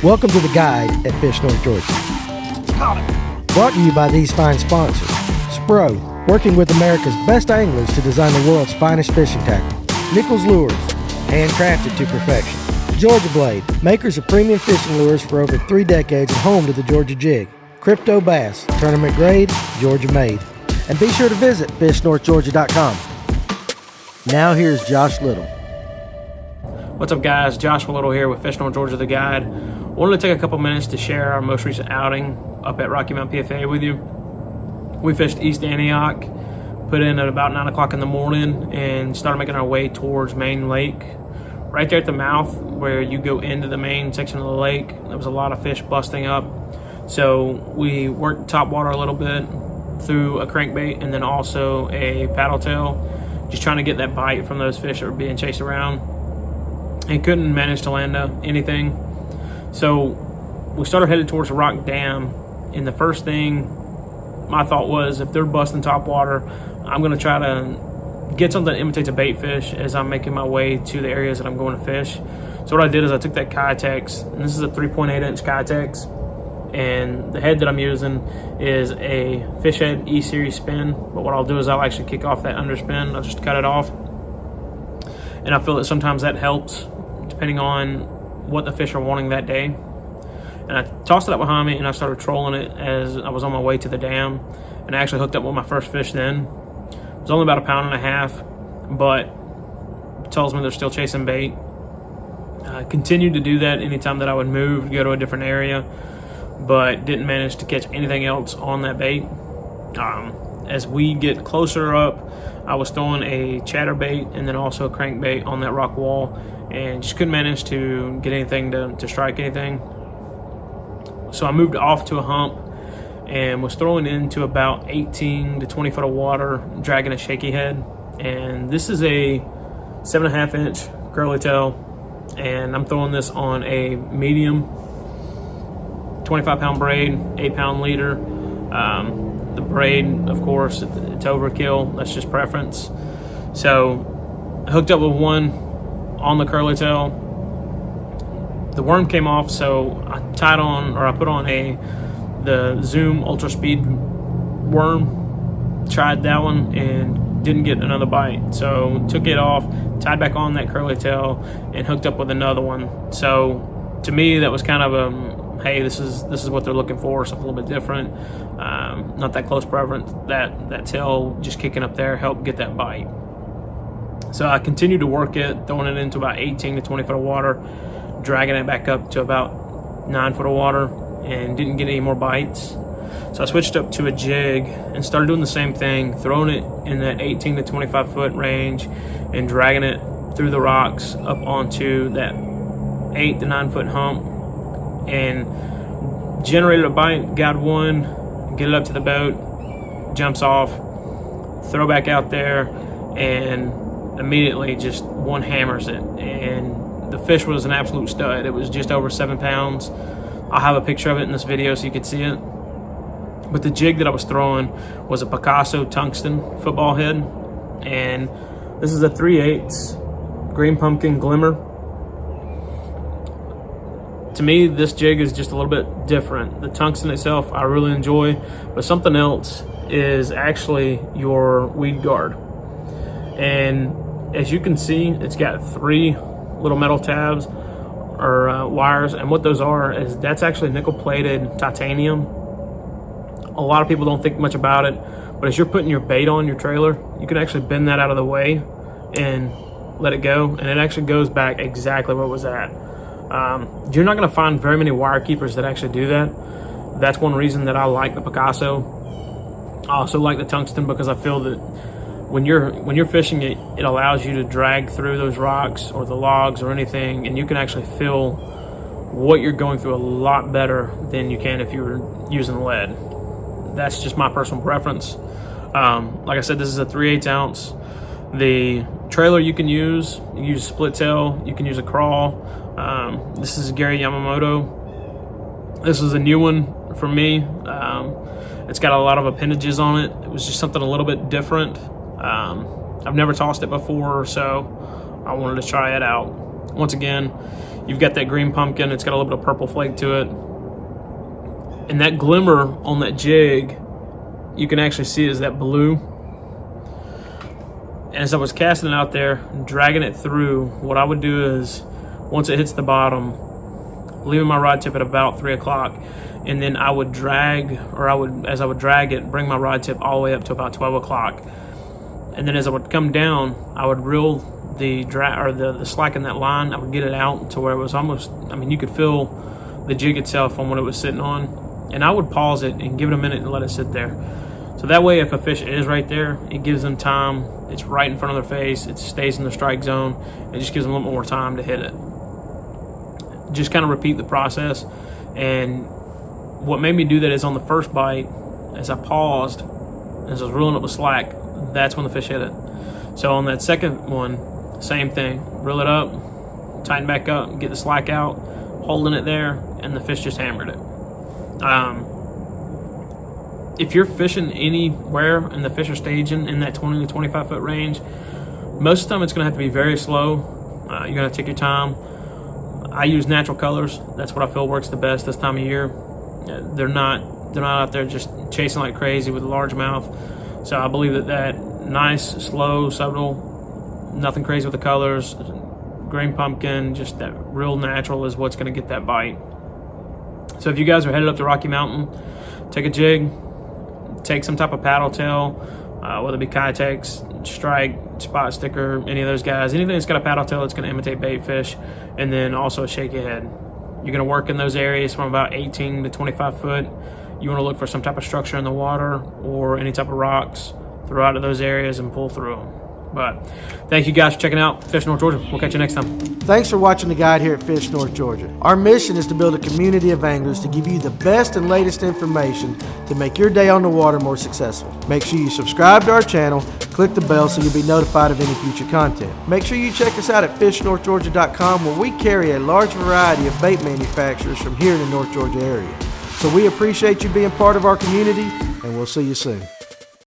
Welcome to The Guide at Fish North Georgia. Brought to you by these fine sponsors. SPRO, working with America's best anglers to design the world's finest fishing tackle. Nichols Lures, handcrafted to perfection. Georgia Blade, makers of premium fishing lures for over 3 decades and home to the Georgia Jig. Crypto Bass, tournament grade, Georgia made. And be sure to visit fishnorthgeorgia.com. Now here's Josh Little. What's up, guys? Josh Little here with Fish North Georgia, The Guide. Wanted to take a couple minutes to share our most recent outing up at Rocky Mount PFA with you. We fished East Antioch, put in at about 9 o'clock in the morning, and started making our way towards Main Lake. Right there at the mouth where you go into the main section of the lake, there was a lot of fish busting up. So we worked top water a little bit through a crankbait and then also a paddle tail, just trying to get that bite from those fish that were being chased around, and couldn't manage to land anything. So we started headed towards the rock dam, and the first thing my thought was, if they're busting top water, I'm going to try to get something that imitates a bait fish as I'm making my way to the areas that I'm going to fish. So what I did is I took that Kitex, and this is a 3.8 inch Kitex, and the head that I'm using is a fish head E-series spin, but what I'll do is I'll actually kick off that underspin. I'll just cut it off, and I feel that sometimes that helps depending on what the fish are wanting that day. And I tossed it up behind me and I started trolling it as I was on my way to the dam, and I actually hooked up with my first fish then. It was only about 1.5 pounds, but it tells me they're still chasing bait. I continued to do that anytime that I would move, go to a different area, but didn't manage to catch anything else on that bait. As we get closer up, I was throwing a chatterbait and then also a crankbait on that rock wall, and just couldn't manage to get anything to strike anything. So I moved off to a hump and was throwing into about 18 to 20 foot of water, dragging a shaky head. And this is a 7.5 inch curly tail, and I'm throwing this on a medium 25 pound braid, 8 pound leader. The braid, of course, it's overkill. That's just preference. So I hooked up with one on the curly tail. The worm came off, so I put on the Zoom Ultra Speed worm. Tried that one and didn't get another bite. So took it off, tied back on that curly tail, and hooked up with another one. So to me, that was kind of hey, this is what they're looking for, something a little bit different. Not that close preference. That tail just kicking up there helped get that bite. So I continued to work it, throwing it into about 18 to 20 foot of water, dragging it back up to about 9 foot of water, and didn't get any more bites. So I switched up to a jig and started doing the same thing, throwing it in that 18 to 25 foot range and dragging it through the rocks up onto that 8 to 9 foot hump, and generated a bite. Got one, get it up to the boat, jumps off, throw back out there, and immediately just one hammers it. And the fish was an absolute stud. It was just over 7 pounds. I'll have a picture of it in this video so you can see it. But the jig that I was throwing was a Picasso tungsten football head, and this is a 3/8 green pumpkin glimmer. To me, this jig is just a little bit different. The tungsten itself I really enjoy, but something else is actually your weed guard. And as you can see, it's got 3 little metal tabs or wires, and what those are is that's actually nickel plated titanium. A lot of people don't think much about it, but as you're putting your bait on your trailer, you can actually bend that out of the way and let it go, and it actually goes back exactly where it was at. You're not going to find very many wire keepers that actually do that. That's one reason that I like the Picasso. I also like the tungsten because I feel that when you're fishing it, it allows you to drag through those rocks or the logs or anything, and you can actually feel what you're going through a lot better than you can if you were using lead. That's just my personal preference. Like I said, this is a 3/8 ounce. The trailer you can use split tail, you can use a crawl. This is Gary Yamamoto. This is a new one for me. It's got a lot of appendages on it. It was just something a little bit different. I've never tossed it before, so I wanted to try it out. Once again, you've got that green pumpkin. It's got a little bit of purple flake to it. And that glimmer on that jig, you can actually see is that blue. And as I was casting it out there, dragging it through, what I would do is, once it hits the bottom, leaving my rod tip at about 3 o'clock, and then I would drag, as I would drag it, bring my rod tip all the way up to about 12 o'clock. And then as I would come down, I would reel the slack in that line. I would get it out to where it was almost, I mean, you could feel the jig itself on what it was sitting on. And I would pause it and give it a minute and let it sit there. So that way, if a fish is right there, it gives them time. It's right in front of their face. It stays in the strike zone. It just gives them a little more time to hit it. Just kind of repeat the process. And what made me do that is on the first bite, as I paused, as I was reeling up the slack, that's when the fish hit it. So on that second one, same thing. Reel it up, tighten back up, get the slack out, holding it there, and the fish just hammered it. If you're fishing anywhere and the fish are staging in that 20 to 25 foot range, most of the time it's going to have to be very slow. You're going to take your time. I use natural colors. That's what I feel works the best this time of year. They're not out there just chasing like crazy with a large mouth. So I believe that nice, slow, subtle, nothing crazy with the colors, green pumpkin, just that real natural is what's going to get that bite. So if you guys are headed up to Rocky Mountain, take a jig, take some type of paddle tail, whether it be Kitex, strike, spot sticker, any of those guys, anything that's got a paddle tail that's going to imitate bait fish, and then also a shaky head. You're going to work in those areas from about 18 to 25 foot. You want to look for some type of structure in the water or any type of rocks, throw out of those areas and pull through them. But thank you guys for checking out Fish North Georgia. We'll catch you next time. Thanks for watching the guide here at Fish North Georgia. Our mission is to build a community of anglers to give you the best and latest information to make your day on the water more successful. Make sure you subscribe to our channel, click the bell so you'll be notified of any future content. Make sure you check us out at fishnorthgeorgia.com, where we carry a large variety of bait manufacturers from here in the North Georgia area. So we appreciate you being part of our community, and we'll see you soon.